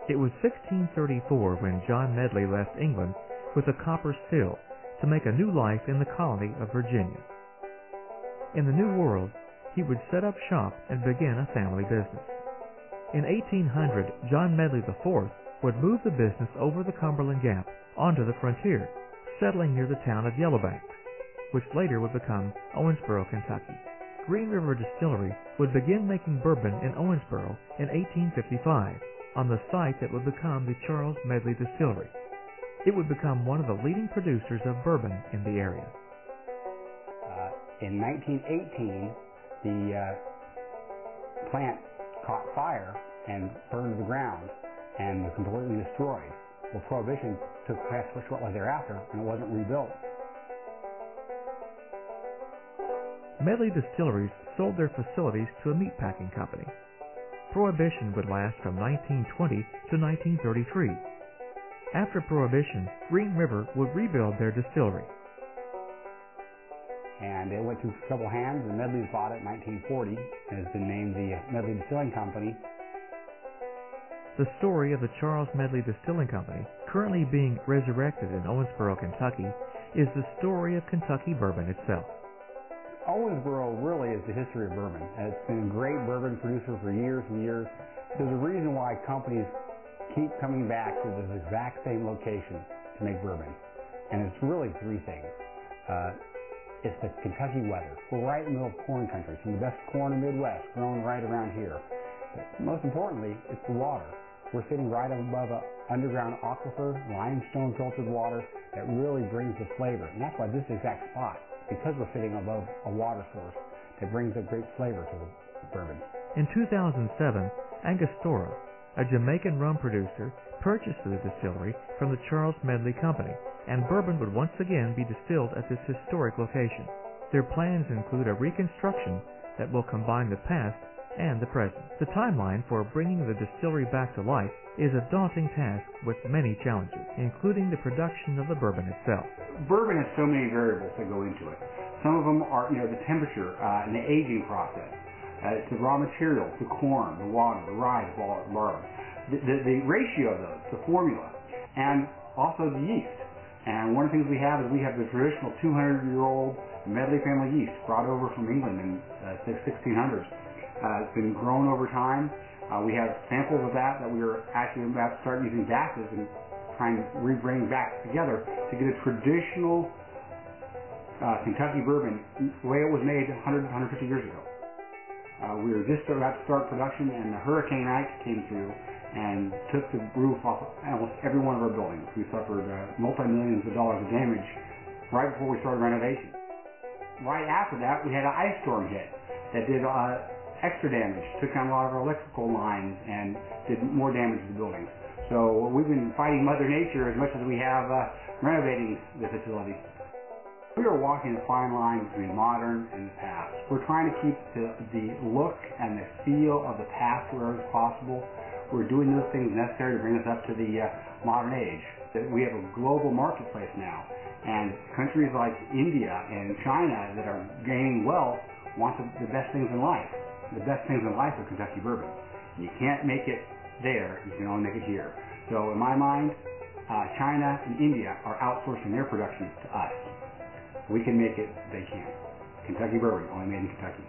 It was 1634 when John Medley left England with a copper still to make a new life in the colony of Virginia. In the New World, he would set up shop and begin a family business. In 1800, John Medley IV would move the business over the Cumberland Gap onto the frontier, settling near the town of Yellowbanks, which later would become Owensboro, Kentucky. Green River Distillery would begin making bourbon in Owensboro in 1855 on the site that would become the Charles Medley Distillery. It would become one of the leading producers of bourbon in the area. In 1918, the plant caught fire and burned to the ground and was completely destroyed. Well, Prohibition took place shortly thereafter, and it wasn't rebuilt. Medley Distilleries sold their facilities to a meatpacking company. Prohibition would last from 1920 to 1933. After Prohibition, Green River would rebuild their distillery. And it went through several hands, and Medley's bought it in 1940 and has been named the Medley Distilling Company. The story of the Charles Medley Distilling Company, currently being resurrected in Owensboro, Kentucky, is the story of Kentucky bourbon itself. Owensboro really is the history of bourbon. It's been a great bourbon producer for years and years. There's a reason why companies keep coming back to this exact same location to make bourbon. And it's really three things. It's the Kentucky weather. We're right in the middle of corn country, some of the best corn in the Midwest grown right around here. But most importantly, it's the water. We're sitting right above an underground aquifer, limestone filtered water that really brings the flavor. And that's why this exact spot, because we're sitting above a water source, that brings a great flavor to the bourbon. In 2007, Angostura, a Jamaican rum producer, purchased the distillery from the Charles Medley Company, and bourbon would once again be distilled at this historic location. Their plans include a reconstruction that will combine the past and the present. The timeline for bringing the distillery back to life is a daunting task with many challenges, including the production of the bourbon itself. Bourbon has so many variables that go into it. Some of them are, the temperature and the aging process. It's the raw materials, the corn, the water, the rye, the barley. The ratio of those, the formula, and also the yeast. And one of the things we have is we have the traditional 200-year-old Medley family yeast brought over from England in the 1600s. It's been grown over time. We have samples of that we are actually about to start using gases and trying to bring back together to get a traditional Kentucky bourbon the way it was made 100, 150 years ago. We were just about to start production, and the Hurricane Ike came through and took the roof off of almost every one of our buildings. We suffered multi-millions of dollars of damage right before we started renovation. Right after that, we had an ice storm hit that did extra damage, took down a lot of our electrical lines, and did more damage to the buildings. So we've been fighting Mother Nature as much as we have renovating the facility. We are walking a fine line between modern and the past. We're trying to keep the look and the feel of the past wherever possible. We're doing those things necessary to bring us up to the modern age. We have a global marketplace now, and countries like India and China that are gaining wealth want the best things in life. The best things in life are Kentucky bourbon. You can't make it there, you can only make it here. So in my mind, China and India are outsourcing their production to us. We can make it, they can't. Kentucky bourbon, only made in Kentucky.